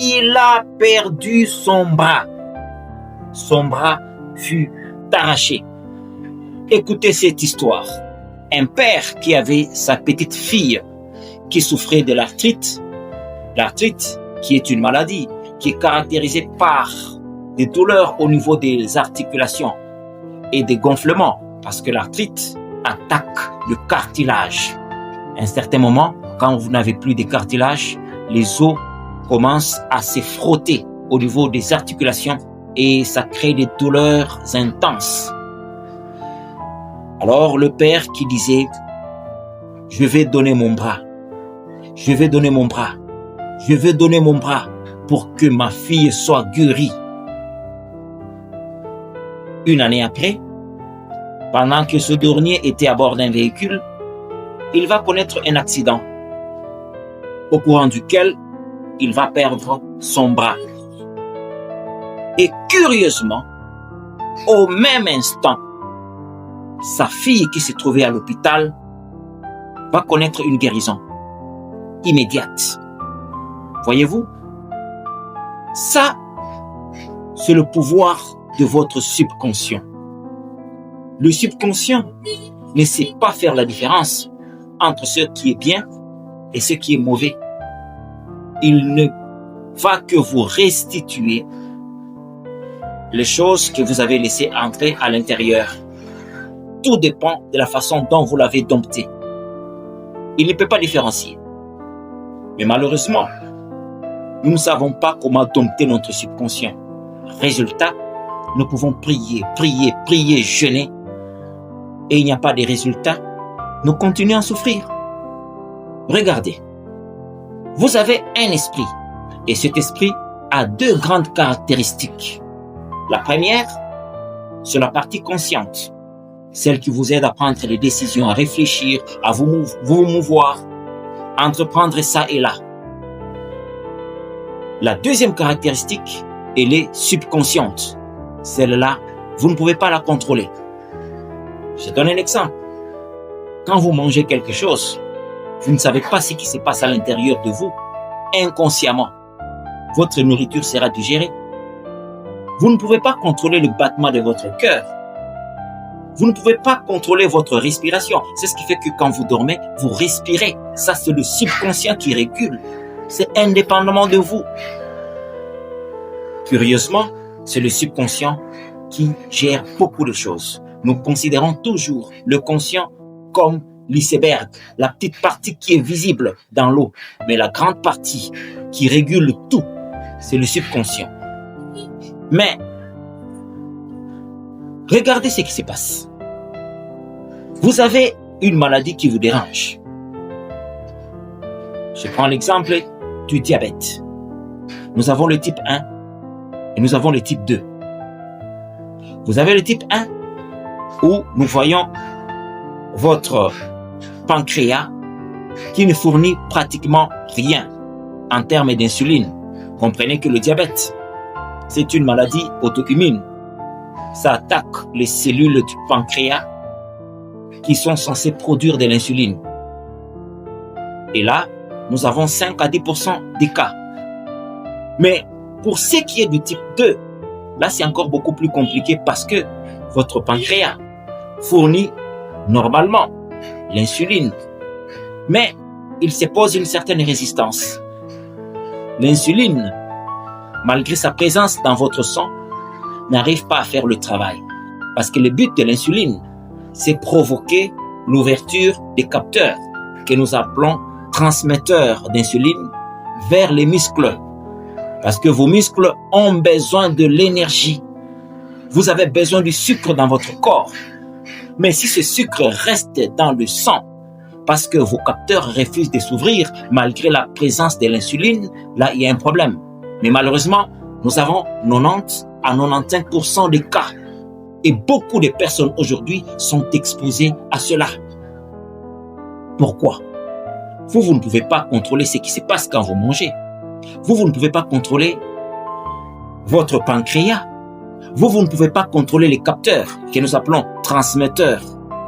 il a perdu son bras. Son bras fut arraché. Écoutez cette histoire. Un père qui avait sa petite fille qui souffrait de l'arthrite. L'arthrite qui est une maladie qui est caractérisée par des douleurs au niveau des articulations et des gonflements parce que l'arthrite attaque le cartilage. À un certain moment, quand vous n'avez plus de cartilage, les os commencent à se frotter au niveau des articulations et ça crée des douleurs intenses. Alors le père qui disait « Je vais donner mon bras, je vais donner mon bras, je vais donner mon bras pour que ma fille soit guérie. » Une année après, pendant que ce dernier était à bord d'un véhicule, il va connaître un accident au courant duquel il va perdre son bras. Et curieusement, au même instant, sa fille qui se trouvait à l'hôpital va connaître une guérison immédiate. Voyez-vous, ça, c'est le pouvoir de votre subconscient. Le subconscient ne sait pas faire la différence entre ce qui est bien et ce qui est mauvais. Il ne va que vous restituer les choses que vous avez laissées entrer à l'intérieur. Tout dépend de la façon dont vous l'avez dompté. Il ne peut pas différencier. Mais malheureusement, nous ne savons pas comment dompter notre subconscient. Résultat, nous pouvons prier, jeûner, et il n'y a pas de résultat. Nous continuons à souffrir. Regardez, vous avez un esprit, et cet esprit a deux grandes caractéristiques. La première, c'est la partie consciente, celle qui vous aide à prendre des décisions, à réfléchir, à vous mouvoir, à entreprendre ça et là. La deuxième caractéristique, elle est subconsciente. Celle-là, vous ne pouvez pas la contrôler. Je donne un exemple. Quand vous mangez quelque chose, vous ne savez pas ce qui se passe à l'intérieur de vous. Inconsciemment, votre nourriture sera digérée. Vous ne pouvez pas contrôler le battement de votre cœur. Vous ne pouvez pas contrôler votre respiration. C'est ce qui fait que quand vous dormez, vous respirez. Ça, c'est le subconscient qui régule. C'est indépendamment de vous. Curieusement, c'est le subconscient qui gère beaucoup de choses. Nous considérons toujours le conscient comme l'iceberg, la petite partie qui est visible dans l'eau. Mais la grande partie qui régule tout, c'est le subconscient. Mais, regardez ce qui se passe. Vous avez une maladie qui vous dérange. Je prends l'exemple du diabète. Nous avons le type 1 et nous avons le type 2. Vous avez le type 1 où nous voyons votre pancréas qui ne fournit pratiquement rien en termes d'insuline. Comprenez que le diabète, c'est une maladie auto-immune. Ça attaque les cellules du pancréas qui sont censées produire de l'insuline. Et là, nous avons 5 à 10% des cas. Mais pour ce qui est du type 2, là c'est encore beaucoup plus compliqué parce que votre pancréas fournit normalement l'insuline. Mais il se pose une certaine résistance. L'insuline, malgré sa présence dans votre sang, n'arrive pas à faire le travail. Parce que le but de l'insuline, c'est provoquer l'ouverture des capteurs que nous appelons transmetteurs d'insuline vers les muscles. Parce que vos muscles ont besoin de l'énergie. Vous avez besoin du sucre dans votre corps. Mais si ce sucre reste dans le sang, parce que vos capteurs refusent de s'ouvrir malgré la présence de l'insuline, là il y a un problème. Mais malheureusement, nous avons 90 à 95% des cas. Et beaucoup de personnes aujourd'hui sont exposées à cela. Pourquoi? Vous ne pouvez pas contrôler ce qui se passe quand vous mangez. Vous ne pouvez pas contrôler votre pancréas. Vous ne pouvez pas contrôler les capteurs que nous appelons transmetteurs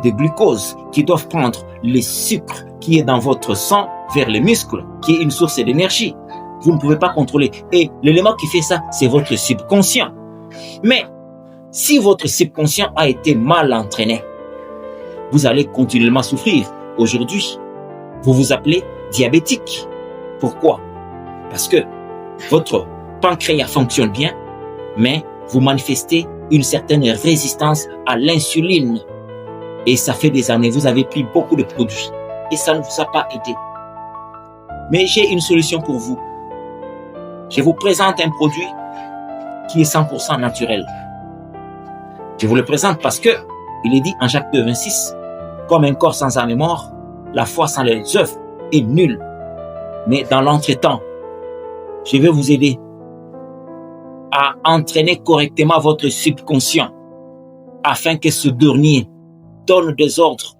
de glucose qui doivent prendre le sucre qui est dans votre sang vers les muscles, qui est une source d'énergie. vous ne pouvez pas contrôler. Et l'élément qui fait ça, c'est votre subconscient. Mais si votre subconscient a été mal entraîné, vous allez continuellement souffrir. Aujourd'hui, vous vous appelez diabétique. Pourquoi? Parce que votre pancréas fonctionne bien, mais vous manifestez une certaine résistance à l'insuline. Et ça fait des années, vous avez pris beaucoup de produits et ça ne vous a pas aidé. Mais j'ai une solution pour vous. Je vous présente un produit qui est 100% naturel. Je vous le présente parce que il est dit en Jacques 2,26, comme un corps sans âme est mort, la foi sans les œuvres est nulle. Mais dans l'entretemps, je vais vous aider à entraîner correctement votre subconscient afin que ce dernier donne des ordres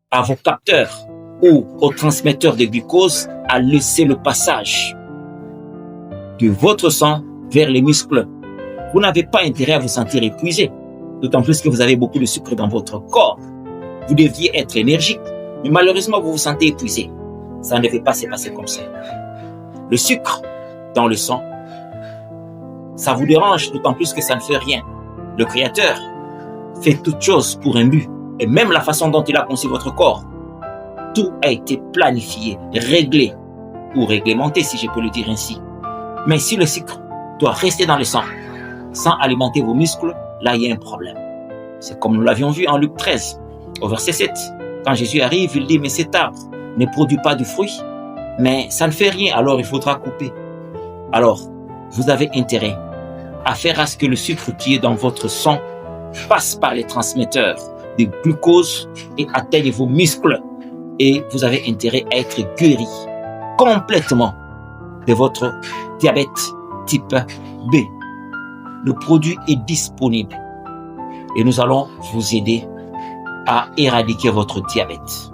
à vos capteurs ou aux transmetteurs de glucose à laisser le passage de votre sang vers les muscles. Vous n'avez pas intérêt à vous sentir épuisé, d'autant plus que vous avez beaucoup de sucre dans votre corps. Vous deviez être énergique, mais malheureusement vous vous sentez épuisé. Ça ne devait pas se passer comme ça. Le sucre dans le sang, ça vous dérange, d'autant plus que ça ne fait rien. Le Créateur fait toutes choses pour un but, et même la façon dont il a conçu votre corps, tout a été planifié, réglé, ou réglementé si je peux le dire ainsi. Mais si le sucre doit rester dans le sang, sans alimenter vos muscles, là il y a un problème. C'est comme nous l'avions vu en Luc 13, au verset 7. Quand Jésus arrive, il dit, mais cet arbre ne produit pas de fruits, mais ça ne fait rien, alors il faudra couper. Alors, vous avez intérêt à faire à ce que le sucre qui est dans votre sang passe par les transmetteurs de glucose et atteigne vos muscles. Et vous avez intérêt à être guéri complètement de votre diabète type B. Le produit est disponible et nous allons vous aider à éradiquer votre diabète.